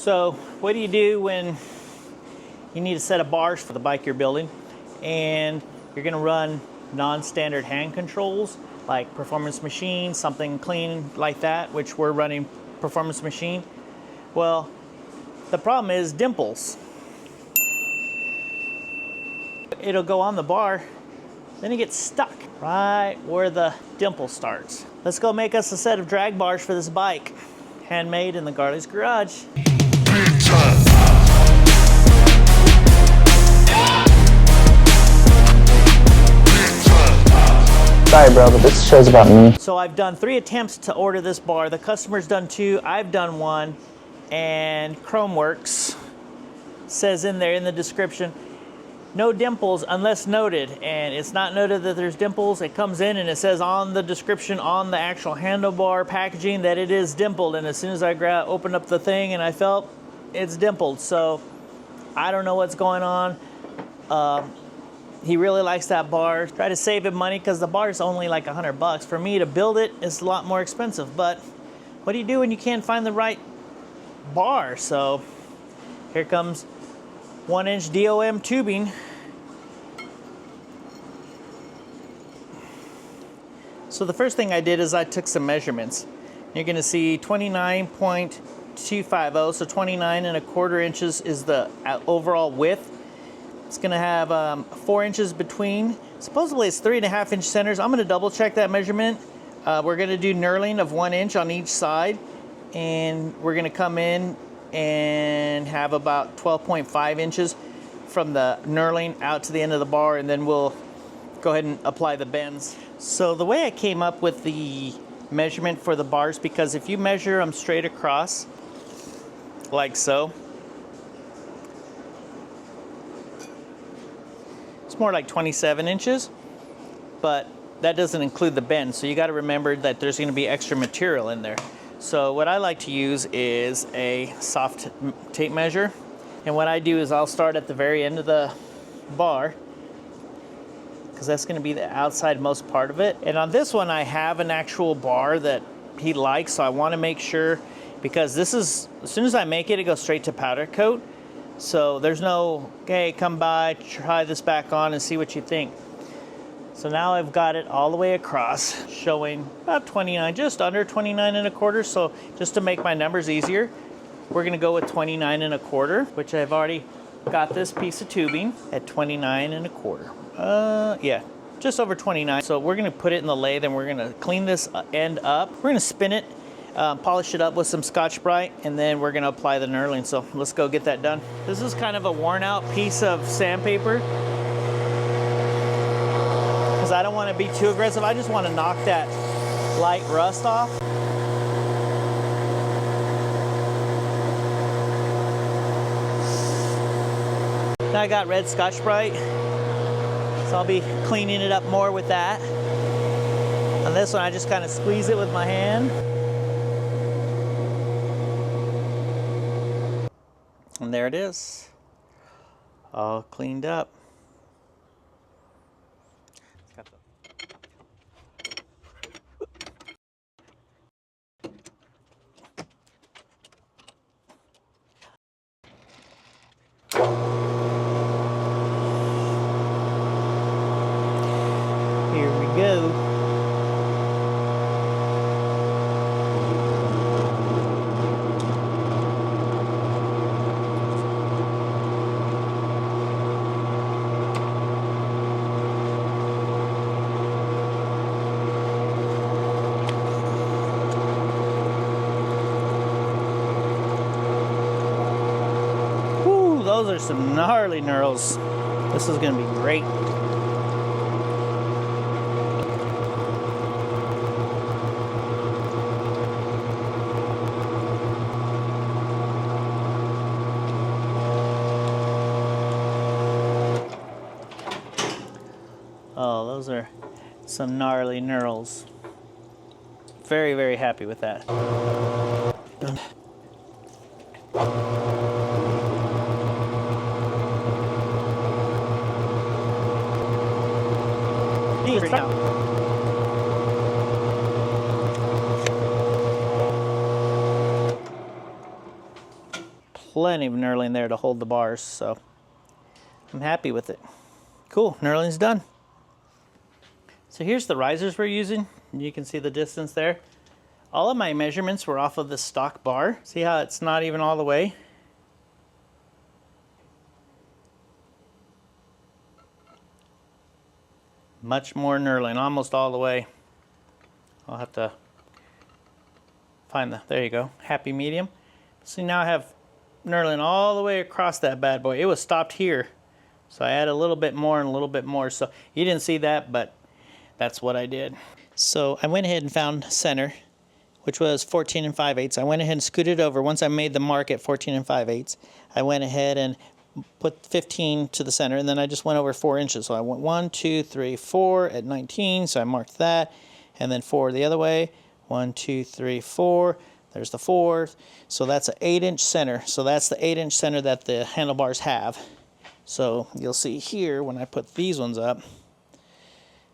So what do you do when you need a set of bars for the bike you're building and you're going to run non-standard hand controls like performance machine, something clean like that, which we're running performance machine? Well, the problem is dimples. It'll go on the bar, then it gets stuck right where the dimple starts. Let's go make us a set of drag bars for this bike. Handmade in the Garley's garage. Sorry bro, but this show's about me. So I've done 3 attempts to order this bar. The customer's done 2, I've done 1, and Chromeworks says in there in the description, no dimples unless noted, and it's not noted that there's dimples. It comes in and it says on the description on the actual handlebar packaging that it is dimpled, and as soon as I opened up the thing and I felt it's dimpled. So I don't know what's going on. He really likes that bar. Try to save him money because the bar is only like $100. For me to build it, it's a lot more expensive. But what do you do when you can't find the right bar? So here comes 1-inch DOM tubing. So the first thing I did is I took some measurements. You're going to see 29.250, so 29.25 inches is the overall width. It's going to have 4 inches between. Supposedly it's 3.5 inch centers. I'm going to double check that measurement. We're going to do knurling of 1 inch on each side, and we're going to come in and have about 12.5 inches from the knurling out to the end of the bar, and then we'll go ahead and apply the bends. So the way I came up with the measurement for the bars, because if you measure them straight across like so, it's more like 27 inches, but that doesn't include the bend. So you got to remember that there's going to be extra material in there. So what I like to use is a soft tape measure. And what I do is I'll start at the very end of the bar, because that's going to be the outside most part of it. And on this one, I have an actual bar that he likes. So I want to make sure, because this is, as soon as I make it, it goes straight to powder coat. So there's no, hey, come by, try this back on and see what you think. So now I've got it all the way across, showing about 29, just under 29.25. So just to make my numbers easier, we're gonna go with 29.25, which I've already got this piece of tubing at 29.25. Yeah, just over 29. So we're gonna put it in the lathe and we're gonna clean this end up. We're gonna spin it, polish it up with some Scotch-Brite, and then we're gonna apply the knurling. So let's go get that done. This is kind of a worn out piece of sandpaper, because I don't want to be too aggressive. I just want to knock that light rust off. Now I got red Scotch-Brite, so I'll be cleaning it up more with that. On this one, I just kind of squeeze it with my hand. And there it is, all cleaned up. Here we go. Woo, those are some gnarly knurls. This is going to be great. Oh, those are some gnarly knurls. Very, very happy with that. plenty of knurling there to hold the bars, so I'm happy with it. Cool, knurling's done. So here's the risers we're using. You can see the distance there. All of my measurements were off of the stock bar. See how it's not even all the way? Much more knurling, almost all the way. I'll have to find there you go, happy medium. See, now I have knurling all the way across that bad boy. It was stopped here, so I add a little bit more and a little bit more. So you didn't see that, but that's what I did. So I went ahead and found center, which was 14 5/8. I went ahead and scooted over. Once I made the mark at 14 5/8, I went ahead and put 15 to the center, and then I just went over 4 inches. So I went 1, 2, 3, 4 at 19, so I marked that, and then 4 the other way. 1, 2, 3, 4. There's the 4. So that's an 8-inch center. So that's the 8-inch center that the handlebars have. So you'll see here when I put these ones up,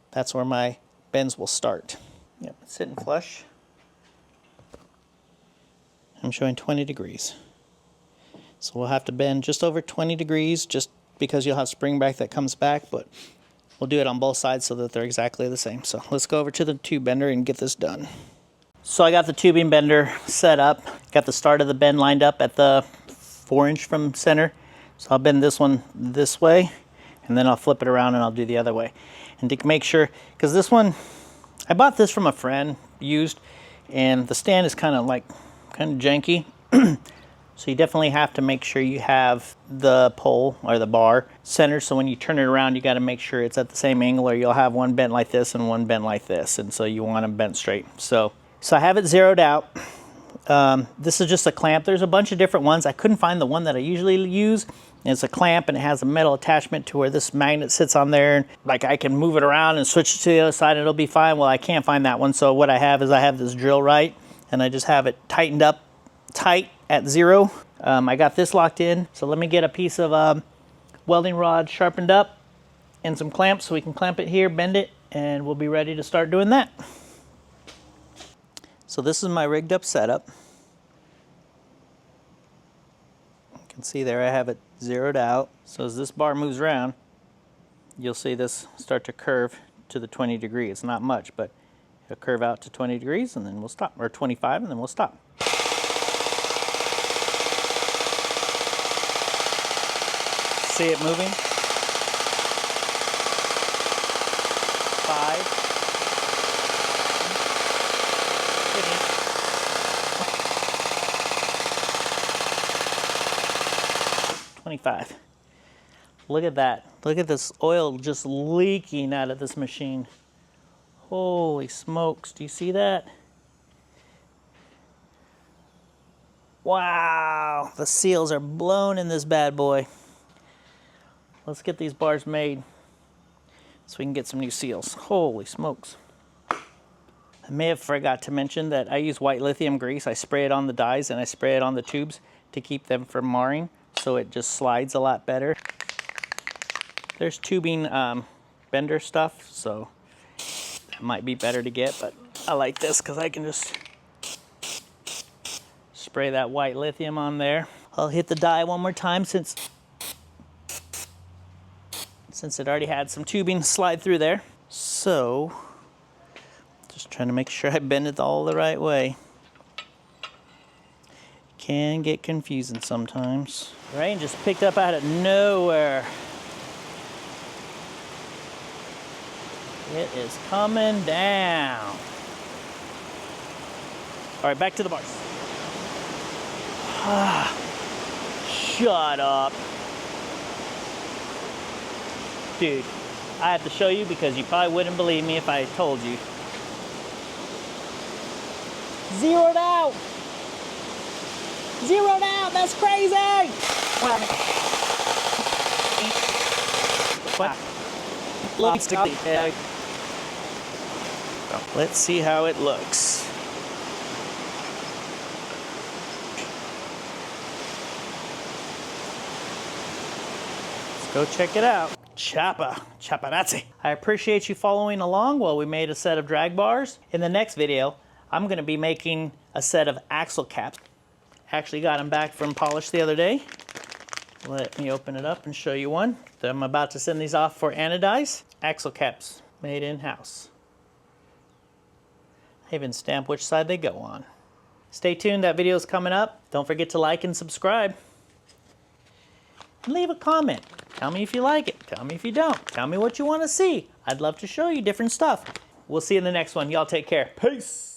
that's where my bends will start. Yep, sitting flush. I'm showing 20 degrees. So we'll have to bend just over 20 degrees just because you'll have spring back that comes back, but we'll do it on both sides so that they're exactly the same. So let's go over to the tube bender and get this done. So I got the tubing bender set up, got the start of the bend lined up at the 4-inch from center. So I'll bend this one this way, and then I'll flip it around and I'll do the other way. And to make sure, because this one, I bought this from a friend, used, and the stand is kind of janky. So you definitely have to make sure you have the pole or the bar centered, so when you turn it around you got to make sure it's at the same angle, or you'll have one bent like this and one bent like this, and so you want them bent straight. So I have it zeroed out. This is just a clamp. There's a bunch of different ones. I couldn't find the one that I usually use. It's a clamp and it has a metal attachment to where this magnet sits on there. Like I can move it around and switch it to the other side and it'll be fine. Well, I can't find that one. So what I have is I have this drill right, and I just have it tightened up tight at 0. I got this locked in. So let me get a piece of welding rod sharpened up and some clamps so we can clamp it here, bend it, and we'll be ready to start doing that. So this is my rigged up setup. You can see there I have it zeroed out. So as this bar moves around, you'll see this start to curve to the 20 degree. It's not much, but it'll curve out to 20 degrees and then we'll stop, or 25 and then we'll stop. See it moving? 5. 25. Look at that. Look at this oil just leaking out of this machine. Holy smokes, do you see that? Wow, the seals are blown in this bad boy. Let's get these bars made so we can get some new seals. Holy smokes. I may have forgot to mention that I use white lithium grease. I spray it on the dies and I spray it on the tubes to keep them from marring, so it just slides a lot better. There's tubing bender stuff, so it might be better to get, but I like this because I can just spray that white lithium on there. I'll hit the die one more time since it already had some tubing slide through there. So just trying to make sure I bend it all the right way. Can get confusing sometimes. Rain just picked up out of nowhere. It is coming down. All right, back to the bars. Shut up. Dude, I have to show you because you probably wouldn't believe me if I told you. Zeroed out! Zeroed out! That's crazy! Let's see how it looks. Let's go check it out. Chaparazzi. I appreciate you following along while we made a set of drag bars. In the next video, I'm going to be making a set of axle caps. Actually got them back from polish the other day. Let me open it up and show you one. I'm about to send these off for anodize. Axle caps made in-house. I even stamp which side they go on. Stay tuned, that video is coming up. Don't forget to like and subscribe. And leave a comment. Tell me if you like it. Tell me if you don't. Tell me what you want to see. I'd love to show you different stuff. We'll see you in the next one. Y'all take care. Peace.